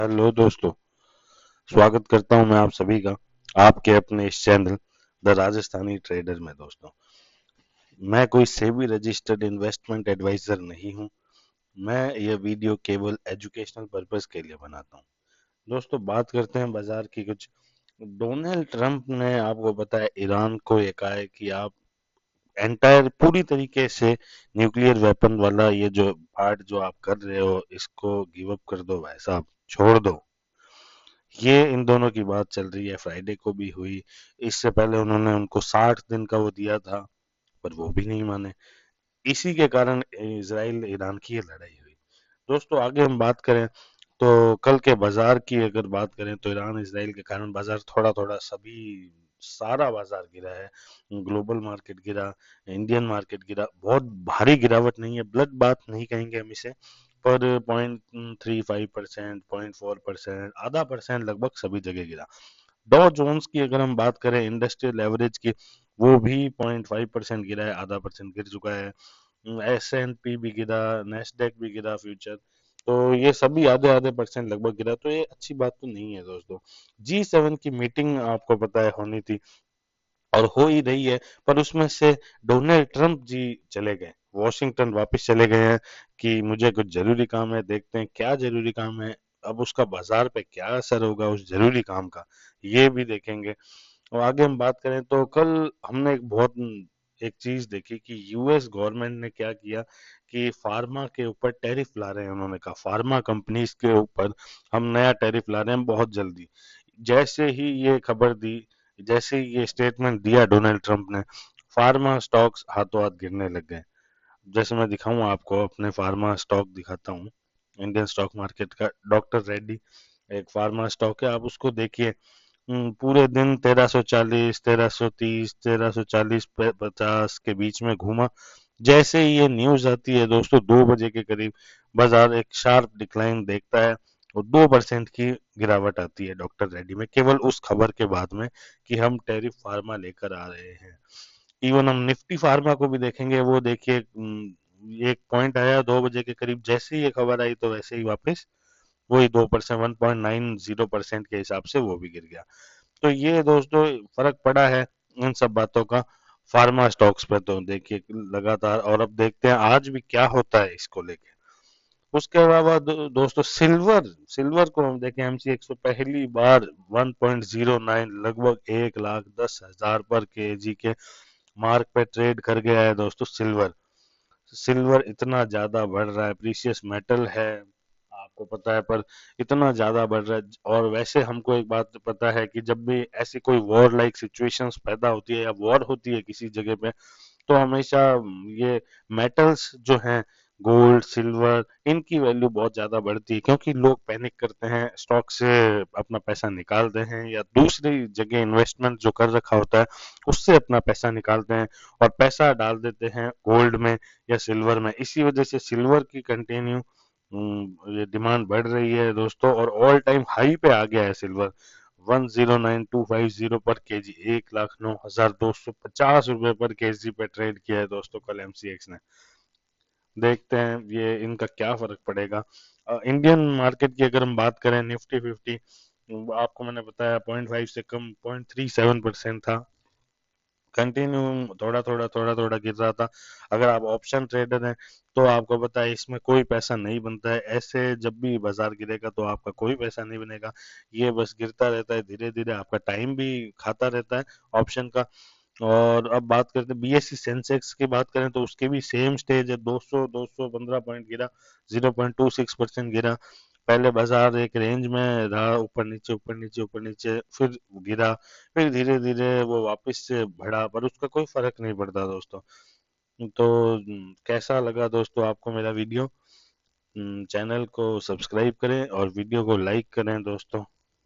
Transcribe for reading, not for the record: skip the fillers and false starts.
Hello दोस्तों, स्वागत करता हूं मैं आप सभी का आपके अपने इस चैनल द राजस्थानी ट्रेडर में। दोस्तों, मैं कोई सेबी रजिस्टर्ड इन्वेस्टमेंट एडवाइजर नहीं हूं। मैं यह वीडियो केवल एजुकेशनल पर्पस के लिए बनाता हूं। दोस्तों, बात करते हैं बाजार की कुछ। डोनाल्ड ट्रंप ने आपको पता है ईरान को ये कहा है कि आप एंटायर पूरी तरीके से न्यूक्लियर वेपन वाला ये जो पार्ट जो आप कर रहे हो इसको गिव अप कर दो, भाई साहब छोड़ दो। ये इन दोनों की बात चल रही है, फ्राइडे को भी हुई। इससे पहले उन्होंने उनको 60 दिन का वो दिया था, पर वो भी नहीं माने। इसी के कारण इसराइल ईरान की ये लड़ाई हुई। दोस्तों, आगे हम बात करें तो कल के बाजार की अगर बात करें तो ईरान इसराइल के कारण बाजार थोड़ा थोड़ा सारा बाजार गिरा है। ग्लोबल मार्केट गिरा, इंडियन मार्केट गिरा। बहुत भारी गिरावट नहीं है, ब्लड बात नहीं कहेंगे हम इसे, पर 0.35%, 0.4%, आधा परसेंट लगभग सभी जगह गिरा। डॉ जोन्स की अगर हम बात करें इंडस्ट्रियल एवरेज की, वो भी 0.5% गिरा है, आधा परसेंट गिर चुका है। S&P भी गिरा, नेस्डेक भी गिरा फ्यूचर। तो ये सभी आधे आधे परसेंट लगभग गिरा, तो ये अच्छी बात तो नहीं है। दोस्तों, G7 की मीटिंग आपको पता है होनी थी और हो ही रही है, पर उसमें से डोनाल्ड ट्रंप जी चले गए, वॉशिंगटन वापस चले गए हैं कि मुझे कुछ जरूरी काम है, देखते हैं क्या जरूरी काम है। अब उसका बाजार पे क्या असर होगा उस जरूरी काम का, ये भी देखेंगे। और आगे हम बात करें तो कल हमने एक चीज देखी कि यूएस गवर्नमेंट ने क्या किया कि फार्मा के ऊपर टैरिफ ला रहे हैं। उन्होंने कहा फार्मा कंपनीज के ऊपर हम नया टैरिफ ला रहे हैं बहुत जल्दी। जैसे ही ये खबर दी, जैसे ही ये स्टेटमेंट दिया डोनाल्ड ट्रंप ने, फार्मा स्टॉक्स हाथों हाथ गिरने लग गए। जैसे मैं दिखाऊं आपको, अपने फार्मा स्टॉक दिखाता हूँ, इंडियन स्टॉक मार्केट का डॉक्टर रेड्डी एक फार्मा स्टॉक है, आप उसको देखिए। पूरे दिन 1340, 1330, 1340, 50 के बीच में घूमा। जैसे ही ये न्यूज आती है दोस्तों, 2 बजे के करीब बाजार एक शार्प डिक्लाइन देखता है और 2% की गिरावट आती है डॉक्टर रेड्डी में, केवल उस खबर के बाद में कि हम टैरिफ फार्मा लेकर आ रहे हैं। इवन हम निफ्टी फार्मा को भी देखेंगे, वो देखिए एक पॉइंट आया 2 बजे के करीब, जैसे ही ये खबर आई तो वैसे ही वापस वही 2%, 1.90% के हिसाब से वो भी गिर गया। तो ये दोस्तों फर्क पड़ा है इन सब बातों का फार्मा स्टॉक्स पे, तो देखिए लगातार। और अब देखते हैं आज भी क्या होता है इसको लेके। उसके अलावा दोस्तों, सिल्वर सिल्वर को हम देखें, MCX पे पहली बार 1.09 लगभग 1,10,000 पर केजी के मार्क पे ट्रेड कर गया है। दोस्तों, सिल्वर सिल्वर इतना ज्यादा बढ़ रहा है, प्रीशियस मेटल है आपको पता है, पर इतना ज्यादा बढ़ रहा है। और वैसे हमको एक बात पता है कि जब भी ऐसी कोई वॉर लाइक सिचुएशंस पैदा होती है या वॉर होती है किसी जगह पे, तो हमेशा ये मेटल्स जो हैं, गोल्ड सिल्वर, इनकी वैल्यू बहुत ज्यादा बढ़ती है, क्योंकि लोग पैनिक करते हैं, स्टॉक से अपना पैसा निकालते हैं या दूसरी जगह इन्वेस्टमेंट जो कर रखा होता है उससे अपना पैसा निकालते हैं और पैसा डाल देते हैं गोल्ड में या सिल्वर में। इसी वजह से सिल्वर की कंटिन्यू ये डिमांड बढ़ रही है दोस्तों, और ऑल टाइम हाई पे आ गया है सिल्वर। 109,250 पर केजी, 1,09,250 रुपए पर केजी पे ट्रेड किया है दोस्तों कल MCX ने। देखते हैं ये इनका क्या फर्क पड़ेगा। इंडियन मार्केट की अगर हम बात करें, निफ्टी 50 आपको मैंने बताया 0.5 से कम 0.37% था, कंटिन्यू थोड़ा थोड़ा गिर रहा था। अगर आप ऑप्शन ट्रेडर हैं तो आपको पता है इसमें कोई पैसा नहीं बनता है। ऐसे जब भी बाजार गिरेगा तो आपका कोई पैसा नहीं बनेगा, ये बस गिरता रहता है, धीरे धीरे आपका टाइम भी खाता रहता है ऑप्शन का। और अब बात करते हैं BSE सेंसेक्स की बात करें तो उसके भी सेम स्टेज है, 215 पॉइंट गिरा, 0.26% गिरा। पहले बाजार एक रेंज में रहा, ऊपर नीचे ऊपर नीचे ऊपर नीचे, फिर गिरा, फिर धीरे धीरे वो वापस से बढ़ा, पर उसका कोई फर्क नहीं पड़ता दोस्तों। तो कैसा लगा दोस्तों आपको मेरा वीडियो? चैनल को सब्सक्राइब करें और वीडियो को लाइक करें दोस्तों।